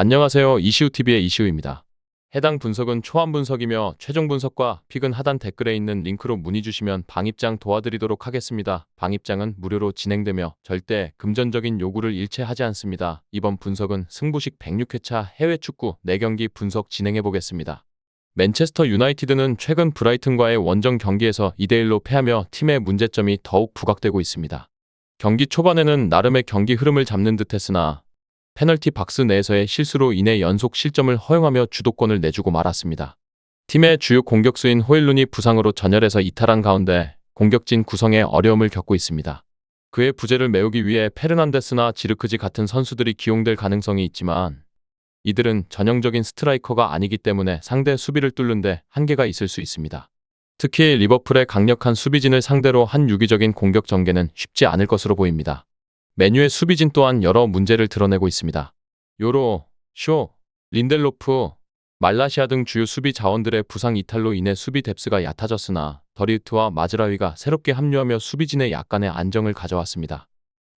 안녕하세요. 이시우TV의 이시우입니다. 해당 분석은 초안 분석이며 최종 분석과 픽은 하단 댓글에 있는 링크로 문의 주시면 방입장 도와드리도록 하겠습니다. 방입장은 무료로 진행되며 절대 금전적인 요구를 일체하지 않습니다. 이번 분석은 승부식 106회차 해외 축구 4경기 분석 진행해 보겠습니다. 맨체스터 유나이티드는 최근 브라이튼과의 원정 경기에서 2대1로 패하며 팀의 문제점이 더욱 부각되고 있습니다. 경기 초반에는 나름의 경기 흐름을 잡는 듯했으나 페널티 박스 내에서의 실수로 인해 연속 실점을 허용하며 주도권을 내주고 말았습니다. 팀의 주요 공격수인 호일룬이 부상으로 전열에서 이탈한 가운데 공격진 구성에 어려움을 겪고 있습니다. 그의 부재를 메우기 위해 페르난데스나 지르크지 같은 선수들이 기용될 가능성이 있지만 이들은 전형적인 스트라이커가 아니기 때문에 상대 수비를 뚫는 데 한계가 있을 수 있습니다. 특히 리버풀의 강력한 수비진을 상대로 한 유기적인 공격 전개는 쉽지 않을 것으로 보입니다. 맨유의 수비진 또한 여러 문제를 드러내고 있습니다. 요로, 쇼, 린델로프, 말라시아 등 주요 수비 자원들의 부상 이탈로 인해 수비 뎁스가 얕아졌으나 더리우트와 마즈라위가 새롭게 합류하며 수비진에 약간의 안정을 가져왔습니다.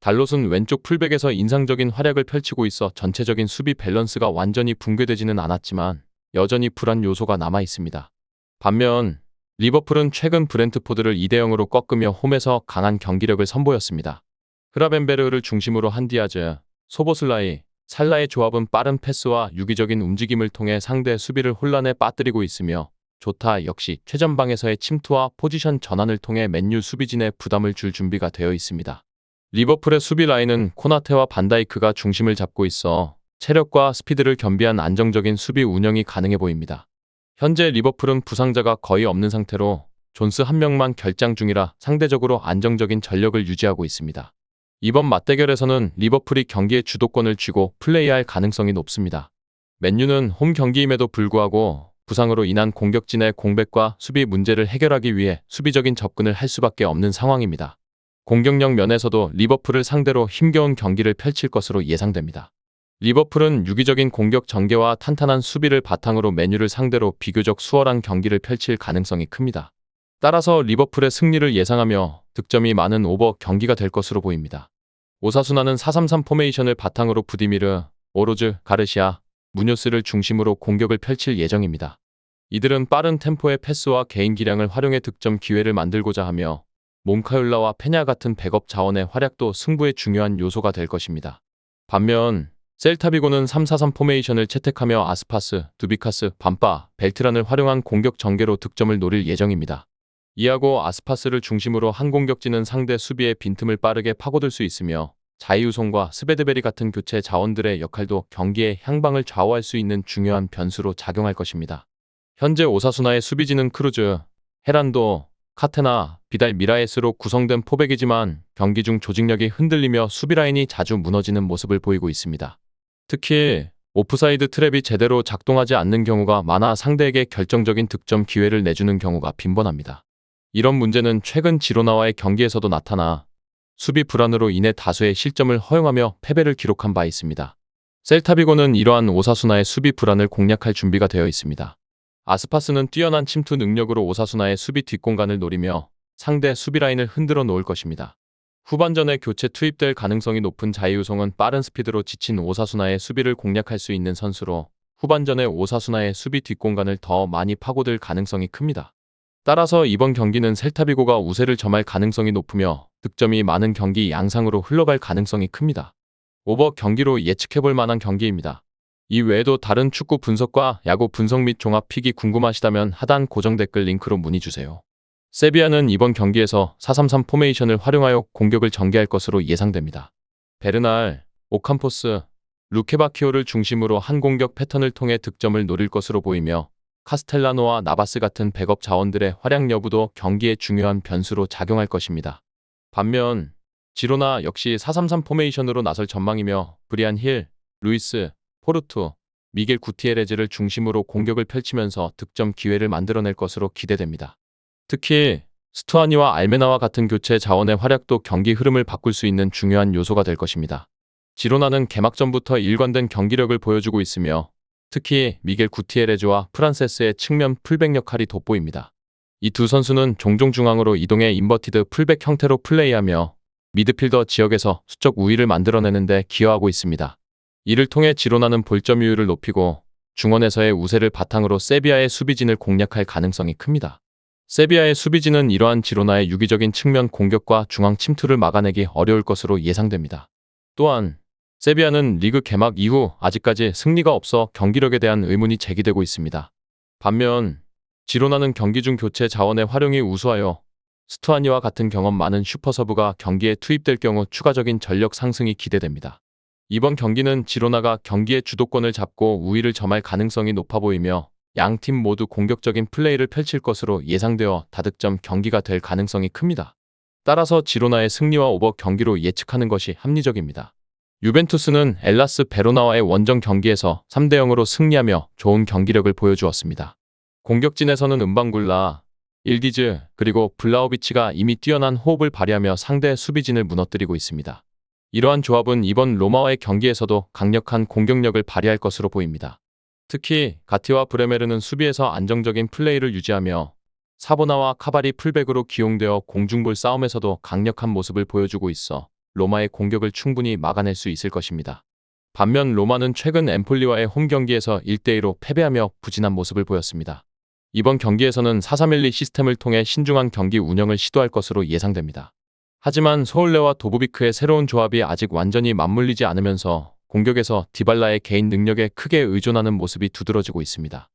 달롯은 왼쪽 풀백에서 인상적인 활약을 펼치고 있어 전체적인 수비 밸런스가 완전히 붕괴되지는 않았지만 여전히 불안 요소가 남아 있습니다. 반면 리버풀은 최근 브렌트포드를 2대0으로 꺾으며 홈에서 강한 경기력을 선보였습니다. 흐라벤베르를 중심으로 한 디아즈, 소보슬라이, 살라의 조합은 빠른 패스와 유기적인 움직임을 통해 상대 수비를 혼란에 빠뜨리고 있으며 조타 역시 최전방에서의 침투와 포지션 전환을 통해 맨유 수비진에 부담을 줄 준비가 되어 있습니다. 리버풀의 수비 라인은 코나테와 반다이크가 중심을 잡고 있어 체력과 스피드를 겸비한 안정적인 수비 운영이 가능해 보입니다. 현재 리버풀은 부상자가 거의 없는 상태로 존스 한 명만 결장 중이라 상대적으로 안정적인 전력을 유지하고 있습니다. 이번 맞대결에서는 리버풀이 경기의 주도권을 쥐고 플레이할 가능성이 높습니다. 맨유는 홈 경기임에도 불구하고 부상으로 인한 공격진의 공백과 수비 문제를 해결하기 위해 수비적인 접근을 할 수밖에 없는 상황입니다. 공격력 면에서도 리버풀을 상대로 힘겨운 경기를 펼칠 것으로 예상됩니다. 리버풀은 유기적인 공격 전개와 탄탄한 수비를 바탕으로 맨유를 상대로 비교적 수월한 경기를 펼칠 가능성이 큽니다. 따라서 리버풀의 승리를 예상하며 득점이 많은 오버 경기가 될 것으로 보입니다. 오사수나는 4-3-3 포메이션을 바탕으로 부디미르, 오로즈, 가르시아, 무뇨스를 중심으로 공격을 펼칠 예정입니다. 이들은 빠른 템포의 패스와 개인 기량을 활용해 득점 기회를 만들고자 하며 몬카율라와 페냐 같은 백업 자원의 활약도 승부의 중요한 요소가 될 것입니다. 반면 셀타비고는 3-4-3 포메이션을 채택하며 아스파스, 두비카스, 밤바, 벨트란을 활용한 공격 전개로 득점을 노릴 예정입니다. 이하고 아스파스를 중심으로 한 공격진은 상대 수비의 빈틈을 빠르게 파고들 수 있으며 자이우송과 스베드베리 같은 교체 자원들의 역할도 경기의 향방을 좌우할 수 있는 중요한 변수로 작용할 것입니다. 현재 오사수나의 수비진은 크루즈, 헤란도, 카테나, 비달 미라에스로 구성된 포백이지만 경기 중 조직력이 흔들리며 수비라인이 자주 무너지는 모습을 보이고 있습니다. 특히 오프사이드 트랩이 제대로 작동하지 않는 경우가 많아 상대에게 결정적인 득점 기회를 내주는 경우가 빈번합니다. 이런 문제는 최근 지로나와의 경기에서도 나타나 수비 불안으로 인해 다수의 실점을 허용하며 패배를 기록한 바 있습니다. 셀타비고는 이러한 오사수나의 수비 불안을 공략할 준비가 되어 있습니다. 아스파스는 뛰어난 침투 능력으로 오사수나의 수비 뒷공간을 노리며 상대 수비 라인을 흔들어 놓을 것입니다. 후반전에 교체 투입될 가능성이 높은 자이우송은 빠른 스피드로 지친 오사수나의 수비를 공략할 수 있는 선수로 후반전에 오사수나의 수비 뒷공간을 더 많이 파고들 가능성이 큽니다. 따라서 이번 경기는 셀타비고가 우세를 점할 가능성이 높으며 득점이 많은 경기 양상으로 흘러갈 가능성이 큽니다. 오버 경기로 예측해볼 만한 경기입니다. 이 외에도 다른 축구 분석과 야구 분석 및 종합 픽이 궁금하시다면 하단 고정 댓글 링크로 문의주세요. 세비야는 이번 경기에서 4-3-3 포메이션을 활용하여 공격을 전개할 것으로 예상됩니다. 베르날, 오캄포스, 루케바키오를 중심으로 한 공격 패턴을 통해 득점을 노릴 것으로 보이며 카스텔라노와 나바스 같은 백업 자원들의 활약 여부도 경기에 중요한 변수로 작용할 것입니다. 반면 지로나 역시 4-3-3 포메이션으로 나설 전망이며 브리안 힐, 루이스, 포르투, 미겔 구티에레즈를 중심으로 공격을 펼치면서 득점 기회를 만들어낼 것으로 기대됩니다. 특히 스투아니와 알메나와 같은 교체 자원의 활약도 경기 흐름을 바꿀 수 있는 중요한 요소가 될 것입니다. 지로나는 개막전부터 일관된 경기력을 보여주고 있으며 특히 미겔 구티에레즈와 프란세스의 측면 풀백 역할이 돋보입니다. 이 두 선수는 종종 중앙으로 이동해 인버티드 풀백 형태로 플레이하며 미드필더 지역에서 수적 우위를 만들어내는 데 기여하고 있습니다. 이를 통해 지로나는 볼점유율을 높이고 중원에서의 우세를 바탕으로 세비야의 수비진을 공략할 가능성이 큽니다. 세비야의 수비진은 이러한 지로나의 유기적인 측면 공격과 중앙 침투를 막아내기 어려울 것으로 예상됩니다. 또한 세비야는 리그 개막 이후 아직까지 승리가 없어 경기력에 대한 의문이 제기되고 있습니다. 반면 지로나는 경기 중 교체 자원의 활용이 우수하여 스투아니와 같은 경험 많은 슈퍼서브가 경기에 투입될 경우 추가적인 전력 상승이 기대됩니다. 이번 경기는 지로나가 경기의 주도권을 잡고 우위를 점할 가능성이 높아 보이며 양팀 모두 공격적인 플레이를 펼칠 것으로 예상되어 다득점 경기가 될 가능성이 큽니다. 따라서 지로나의 승리와 오버 경기로 예측하는 것이 합리적입니다. 유벤투스는 엘라스 베로나와의 원정 경기에서 3대 0으로 승리하며 좋은 경기력을 보여주었습니다. 공격진에서는 은방굴라, 일디즈, 그리고 블라우비치가 이미 뛰어난 호흡을 발휘하며 상대 수비진을 무너뜨리고 있습니다. 이러한 조합은 이번 로마와의 경기에서도 강력한 공격력을 발휘할 것으로 보입니다. 특히 가티와 브레메르는 수비에서 안정적인 플레이를 유지하며 사보나와 카발이 풀백으로 기용되어 공중볼 싸움에서도 강력한 모습을 보여주고 있어 로마의 공격을 충분히 막아낼 수 있을 것입니다. 반면 로마는 최근 엠폴리와의 홈 경기에서 1대2로 패배하며 부진한 모습을 보였습니다. 이번 경기에서는 4-3-1-2 시스템을 통해 신중한 경기 운영을 시도할 것으로 예상됩니다. 하지만 소울레와 도부비크의 새로운 조합이 아직 완전히 맞물리지 않으면서 공격에서 디발라의 개인 능력에 크게 의존하는 모습이 두드러지고 있습니다.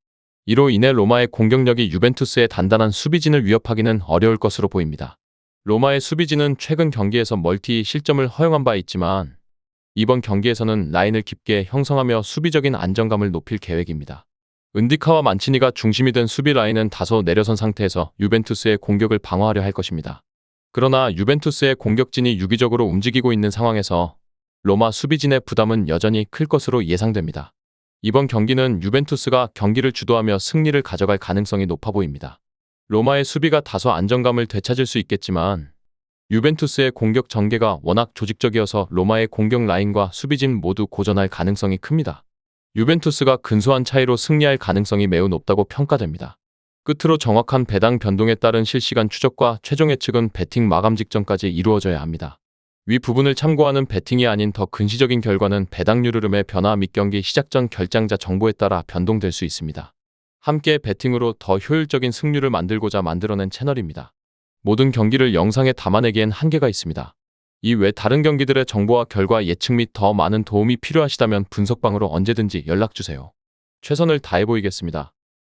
이로 인해 로마의 공격력이 유벤투스의 단단한 수비진을 위협하기는 어려울 것으로 보입니다. 로마의 수비진은 최근 경기에서 멀티 실점을 허용한 바 있지만 이번 경기에서는 라인을 깊게 형성하며 수비적인 안정감을 높일 계획입니다. 은디카와 만치니가 중심이 된 수비 라인은 다소 내려선 상태에서 유벤투스의 공격을 방어하려 할 것입니다. 그러나 유벤투스의 공격진이 유기적으로 움직이고 있는 상황에서 로마 수비진의 부담은 여전히 클 것으로 예상됩니다. 이번 경기는 유벤투스가 경기를 주도하며 승리를 가져갈 가능성이 높아 보입니다. 로마의 수비가 다소 안정감을 되찾을 수 있겠지만 유벤투스의 공격 전개가 워낙 조직적이어서 로마의 공격 라인과 수비진 모두 고전할 가능성이 큽니다. 유벤투스가 근소한 차이로 승리할 가능성이 매우 높다고 평가됩니다. 끝으로 정확한 배당 변동에 따른 실시간 추적과 최종 예측은 배팅 마감 직전까지 이루어져야 합니다. 위 부분을 참고하는 배팅이 아닌 더 근시적인 결과는 배당률 흐름의 변화 및 경기 시작 전 결장자 정보에 따라 변동될 수 있습니다. 함께 배팅으로 더 효율적인 승률을 만들고자 만들어낸 채널입니다. 모든 경기를 영상에 담아내기엔 한계가 있습니다. 이 외 다른 경기들의 정보와 결과 예측 및 더 많은 도움이 필요하시다면 분석방으로 언제든지 연락주세요. 최선을 다해 보이겠습니다.